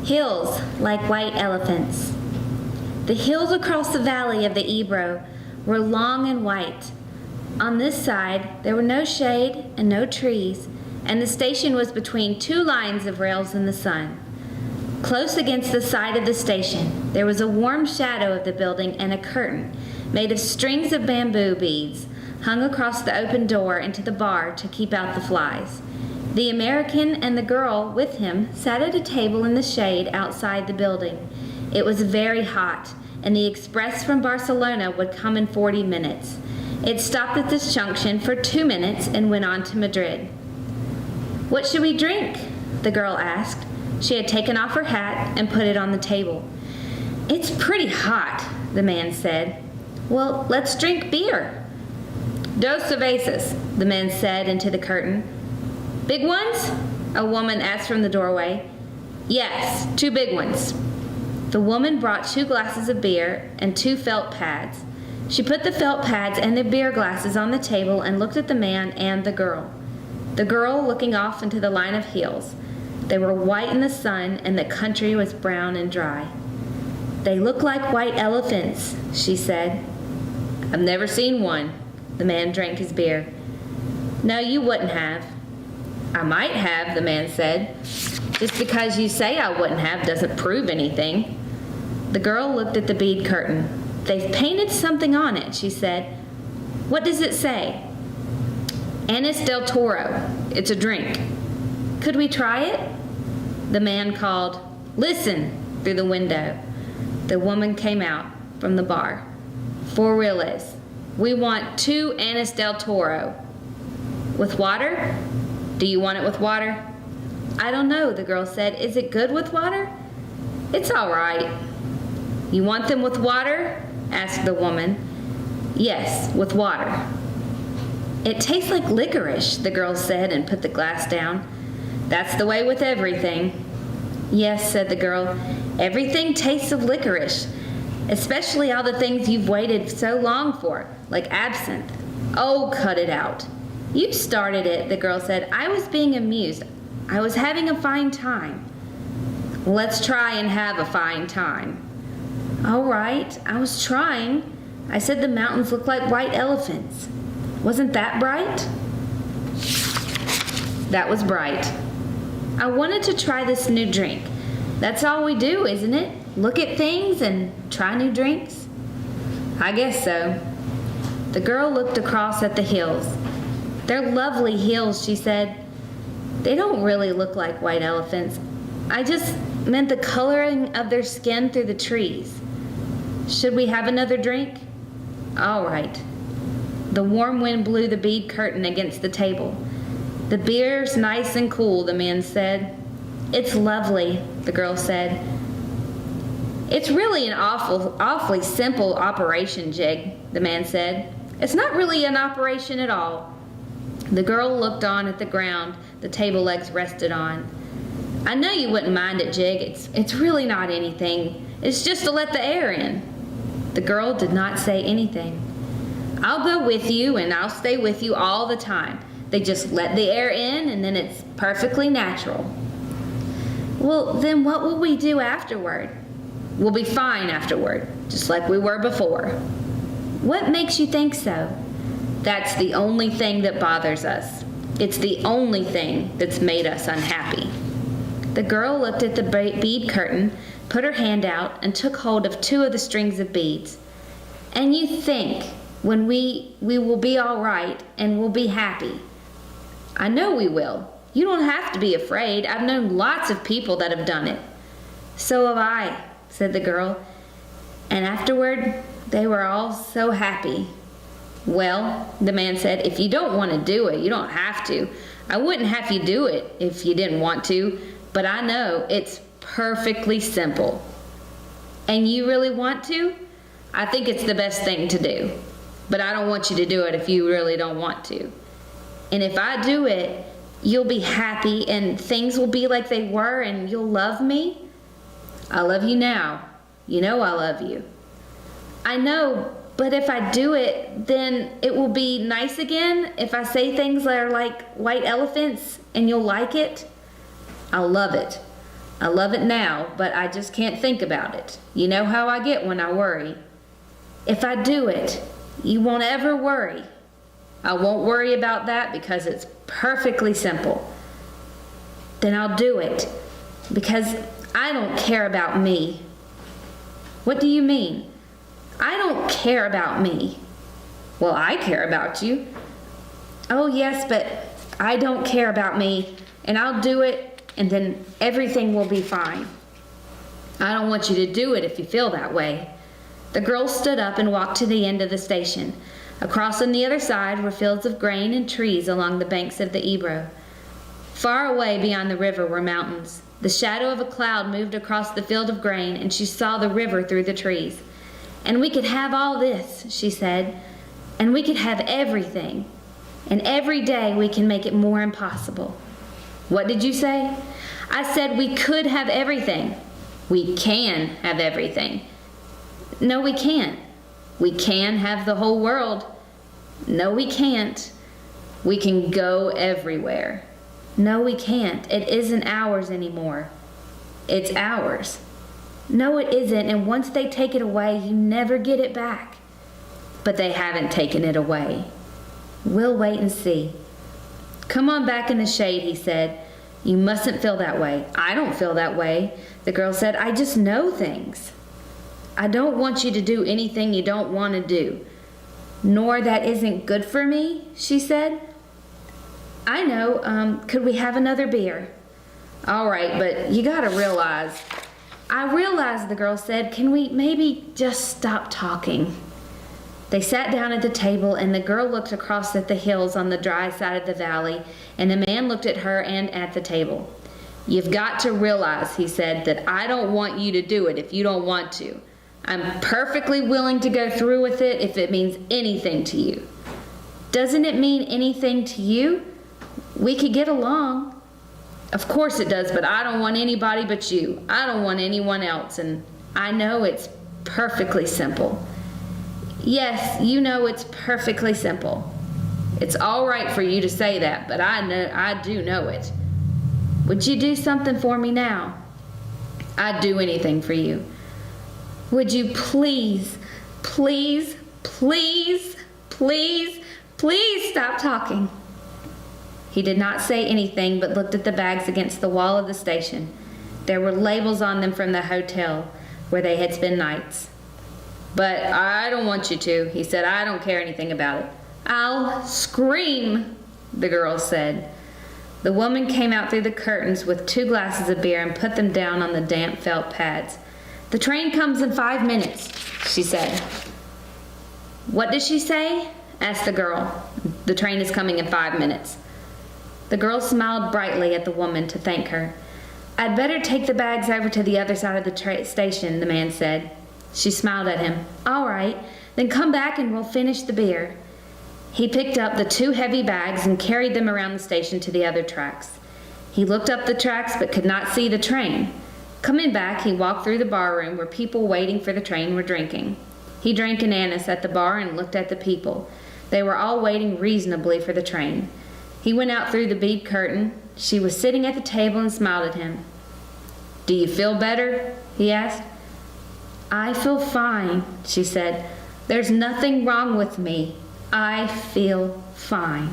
Hills like white elephants. The hills across the valley of the Ebro were long and white. On this side, there were no shade and no trees, and the station was between two lines of rails in the sun. Close against the side of the station, there was a warm shadow of the building and a curtain made of strings of bamboo beads hung across the open door into the bar to keep out the flies. The American and the girl with him sat at a table in the shade outside the building. It was very hot, and the express from Barcelona would come in 40 minutes. It stopped at this junction for 2 minutes and went on to Madrid. "What should we drink?" the girl asked. She had taken off her hat and put it on the table. "It's pretty hot," the man said. "Well, let's drink beer." "Dos cervezas," the man said into the curtain. "Big ones?" a woman asked from the doorway. "Yes, 2 big ones." The woman brought 2 glasses of beer and 2 felt pads. She put the felt pads and the beer glasses on the table and looked at the man and the girl looking off into the line of hills. They were white in the sun, and the country was brown and dry. "They look like white elephants," she said. "I've never seen one." The man drank his beer. "No, you wouldn't have." "I might have," the man said. "Just because you say I wouldn't have doesn't prove anything." The girl looked at the bead curtain. "They've painted something on it," she said. "What does it say?" "Anis del Toro. It's a drink." "Could we try it?" The man called, "Listen," through the window. The woman came out from the bar. "4 reales. We want 2 Anis del Toro." "With water? Do you want it with water?" "I don't know," the girl said. "Is it good with water?" "It's all right." "You want them with water?" asked the woman. "Yes, with water." "It tastes like licorice," the girl said and put the glass down. "That's the way with everything." "Yes," said the girl. "Everything tastes of licorice, especially all the things you've waited so long for, like absinthe." "Oh, cut it out." "You started it," the girl said. "I was being amused. I was having a fine time." "Let's try and have a fine time." "All right, I was trying. I said the mountains look like white elephants. Wasn't that bright?" "That was bright." "I wanted to try this new drink. That's all we do, isn't it? Look at things and try new drinks?" "I guess so." The girl looked across at the hills. "They're lovely hills," she said. "They don't really look like white elephants. I just meant the coloring of their skin through the trees. Should we have another drink?" "All right." The warm wind blew the bead curtain against the table. "The beer's nice and cool," the man said. "It's lovely," the girl said. "It's really an awfully simple operation, Jig," the man said. "It's not really an operation at all." The girl looked on at the ground the table legs rested on. "I know you wouldn't mind it, Jig. It's really not anything. It's just to let the air in." The girl did not say anything. "I'll go with you, and I'll stay with you all the time. They just let the air in, and then it's perfectly natural." "Well, then what will we do afterward?" "We'll be fine afterward, just like we were before." "What makes you think so?" "That's the only thing that bothers us. It's the only thing that's made us unhappy." The girl looked at the bead curtain, put her hand out, and took hold of 2 of the strings of beads. "And you think when we will be all right and we'll be happy?" "I know we will. You don't have to be afraid. I've known lots of people that have done it." "So have I," said the girl. "And afterward, they were all so happy." "Well," the man said, "if you don't want to do it, you don't have to. I wouldn't have you do it if you didn't want to, but I know it's perfectly simple." "And you really want to?" "I think it's the best thing to do, but I don't want you to do it if you really don't want to." "And if I do it, you'll be happy and things will be like they were and you'll love me?" "I love you now. You know I love you." "I know, but if I do it, then it will be nice again? If I say things that are like white elephants and you'll like it?" "I'll love it." I love it now, but I just can't think about it. You know how I get when I worry. If I do it, you won't ever worry. I won't worry about that because it's perfectly simple. Then I'll do it because I don't care about me. What do you mean? I don't care about me. Well, I care about you. Oh, yes, but I don't care about me, and I'll do it, and then everything will be fine. I don't want you to do it if you feel that way. The girl stood up and walked to the end of the station. Across on the other side were fields of grain and trees along the banks of the Ebro. Far away beyond the river were mountains. The shadow of a cloud moved across the field of grain, and she saw the river through the trees. And we could have all this, she said, and we could have everything. And every day we can make it more impossible. What did you say? I said we could have everything. We can have everything. No, we can't. We can have the whole world. No, we can't. We can go everywhere. No, we can't. It isn't ours anymore. It's ours. No, it isn't, and once they take it away, you never get it back. But they haven't taken it away. We'll wait and see. Come on back in the shade, he said. You mustn't feel that way. I don't feel that way. The girl said, I just know things. I don't want you to do anything you don't want to do. Nor that isn't good for me, she said. I know. Could we have another beer? All right, but you gotta realize. I realize, the girl said. Can we maybe just stop talking? They sat down at the table, and the girl looked across at the hills on the dry side of the valley, and the man looked at her and at the table. You've got to realize, he said, that I don't want you to do it if you don't want to. I'm perfectly willing to go through with it if it means anything to you. Doesn't it mean anything to you? We could get along. Of course it does, but I don't want anybody but you. I don't want anyone else, and I know it's perfectly simple. Yes, you know it's perfectly simple. It's all right for you to say that, but I do know it. Would you do something for me now? I'd do anything for you. Would you please, please, please, please, please stop talking? He did not say anything but looked at the bags against the wall of the station. There were labels on them from the hotel where they had spent nights. But I don't want you to, he said. I don't care anything about it. I'll scream, the girl said. The woman came out through the curtains with 2 glasses of beer and put them down on the damp felt pads. The train comes in 5 minutes, she said. What did she say? Asked the girl. The train is coming in 5 minutes. The girl smiled brightly at the woman to thank her. I'd better take the bags over to the other side of the station, the man said. She smiled at him. All right, then come back and we'll finish the beer. He picked up the 2 heavy bags and carried them around the station to the other tracks. He looked up the tracks but could not see the train. Coming back, he walked through the bar room where people waiting for the train were drinking. He drank an anise at the bar and looked at the people. They were all waiting reasonably for the train. He went out through the bead curtain. She was sitting at the table and smiled at him. Do you feel better? He asked. I feel fine, she said. There's nothing wrong with me. I feel fine.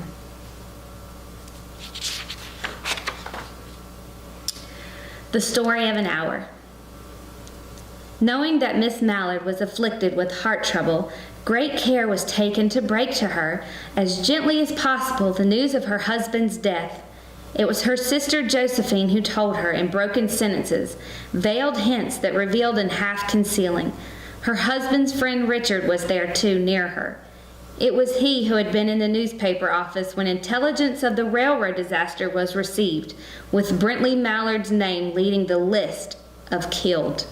The story of an hour. Knowing that Miss Mallard was afflicted with heart trouble, great care was taken to break to her, as gently as possible, the news of her husband's death. It was her sister Josephine who told her in broken sentences, veiled hints that revealed in half concealing. Her husband's friend Richard was there too, near her. It was he who had been in the newspaper office when intelligence of the railroad disaster was received, with Brentley Mallard's name leading the list of killed.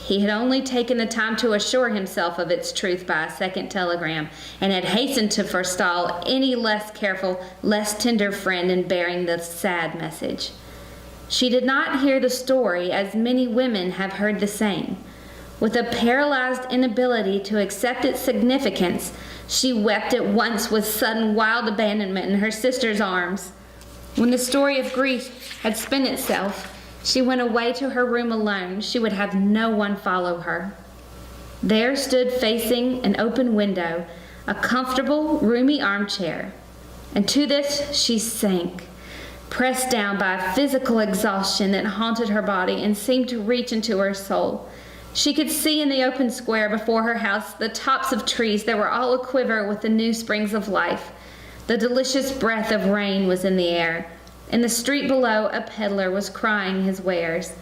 He had only taken the time to assure himself of its truth by a second telegram, and had hastened to forestall any less careful, less tender friend in bearing the sad message. She did not hear the story as many women have heard the same. With a paralyzed inability to accept its significance, she wept at once with sudden wild abandonment in her sister's arms. When the story of grief had spent itself, She went away to her room alone. She would have no one follow her. There stood facing an open window a comfortable, roomy armchair, and to this she sank, pressed down by a physical exhaustion that haunted her body and seemed to reach into her soul. She could see in the open square before her house the tops of trees that were all aquiver with the new springs of life. The delicious breath of rain was in the air. In the street below, a peddler was crying his wares.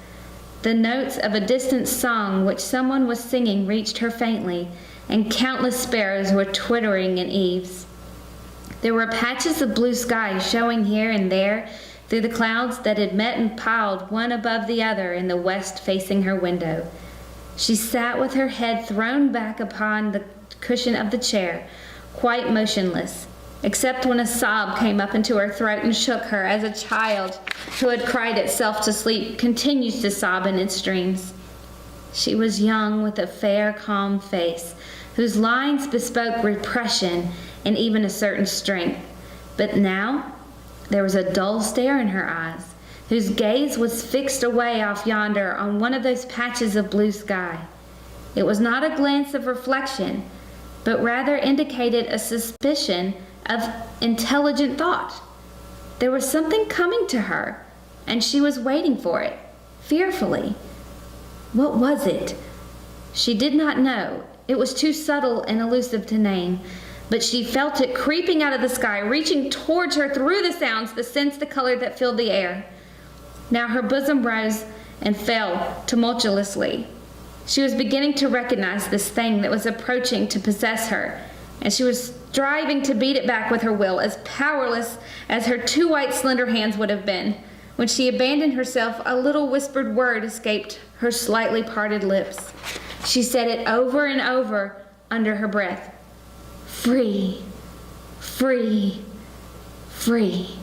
The notes of a distant song which someone was singing reached her faintly, and countless sparrows were twittering in eaves. There were patches of blue sky showing here and there through the clouds that had met and piled one above the other in the west facing her window. She sat with her head thrown back upon the cushion of the chair, quite motionless, except when a sob came up into her throat and shook her, as a child who had cried itself to sleep continues to sob in its dreams. She was young, with a fair, calm face, whose lines bespoke repression and even a certain strength. But now there was a dull stare in her eyes, whose gaze was fixed away off yonder on one of those patches of blue sky. It was not a glance of reflection, but rather indicated a suspicion of intelligent thought. There was something coming to her, and she was waiting for it, fearfully. What was it? She did not know. It was too subtle and elusive to name, but she felt it creeping out of the sky, reaching towards her through the sounds, the scents, the color that filled the air. Now her bosom rose and fell tumultuously. She was beginning to recognize this thing that was approaching to possess her, and she was striving to beat it back with her will, as powerless as her two white slender hands would have been. When she abandoned herself, a little whispered word escaped her slightly parted lips. She said it over and over under her breath. Free, free, free.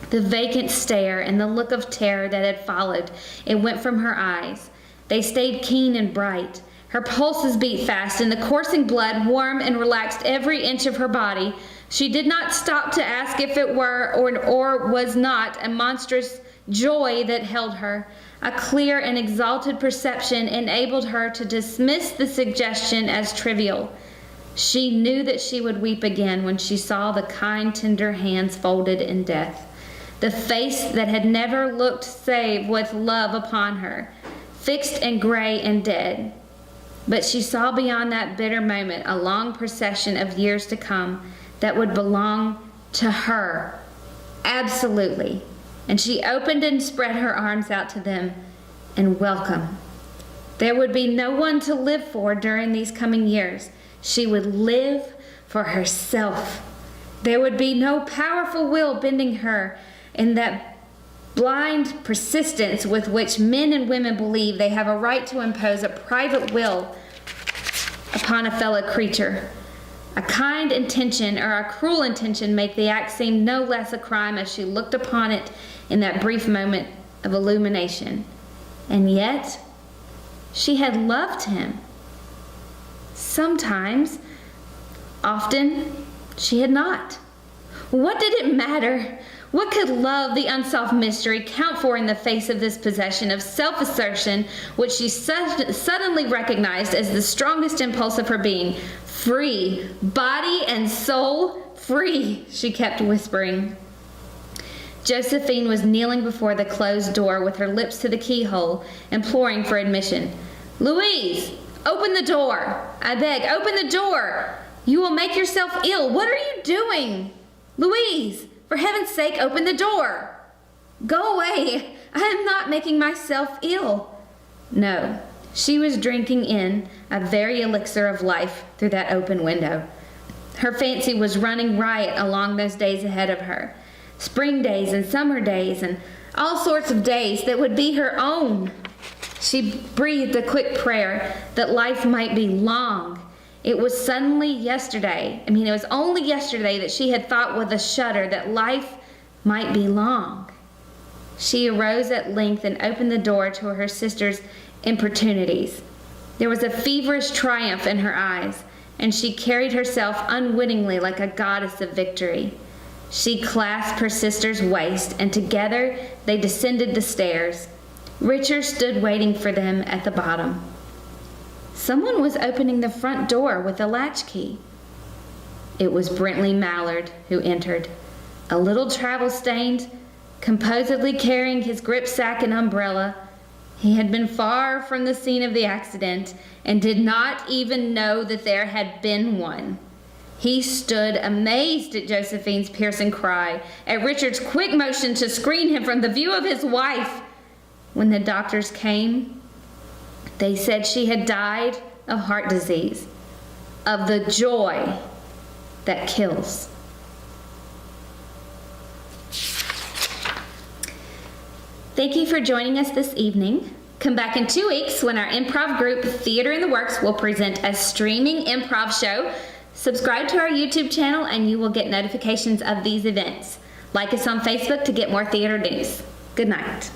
The vacant stare and the look of terror that had followed it went from her eyes. They stayed keen and bright. Her pulses beat fast, and the coursing blood warmed and relaxed every inch of her body. She did not stop to ask if it were or was not a monstrous joy that held her. A clear and exalted perception enabled her to dismiss the suggestion as trivial. She knew that she would weep again when she saw the kind, tender hands folded in death, the face that had never looked save with love upon her, fixed and gray and dead. But she saw beyond that bitter moment a long procession of years to come that would belong to her, absolutely. And she opened and spread her arms out to them in welcome. There would be no one to live for during these coming years. She would live for herself. There would be no powerful will bending her in that blind persistence with which men and women believe they have a right to impose a private will upon a fellow creature. A kind intention or a cruel intention make the act seem no less a crime as she looked upon it in that brief moment of illumination. And yet, she had loved him. Sometimes, often, she had not. What did it matter? What could love, the unsolved mystery, count for in the face of this possession of self-assertion, which she suddenly recognized as the strongest impulse of her being? Free, body and soul, free, she kept whispering. Josephine was kneeling before the closed door with her lips to the keyhole, imploring for admission. Louise, open the door. I beg, open the door. You will make yourself ill. What are you doing? Louise, for heaven's sake, open the door. Go away. I am not making myself ill. No, she was drinking in a very elixir of life through that open window. Her fancy was running riot along those days ahead of her. Spring days and summer days and all sorts of days that would be her own. She breathed a quick prayer that life might be long. It was only yesterday that she had thought with a shudder that life might be long. She arose at length and opened the door to her sister's importunities. There was a feverish triumph in her eyes, and she carried herself unwittingly like a goddess of victory. She clasped her sister's waist, and together they descended the stairs. Richard stood waiting for them at the bottom. Someone was opening the front door with a latchkey. It was Brentley Mallard who entered, a little travel-stained, composedly carrying his gripsack and umbrella. He had been far from the scene of the accident and did not even know that there had been one. He stood amazed at Josephine's piercing cry, at Richard's quick motion to screen him from the view of his wife. When the doctors came, they said she had died of heart disease, of the joy that kills. Thank you for joining us this evening. Come back in 2 weeks when our improv group, Theater in the Works, will present a streaming improv show. Subscribe to our YouTube channel and you will get notifications of these events. Like us on Facebook to get more theater news. Good night.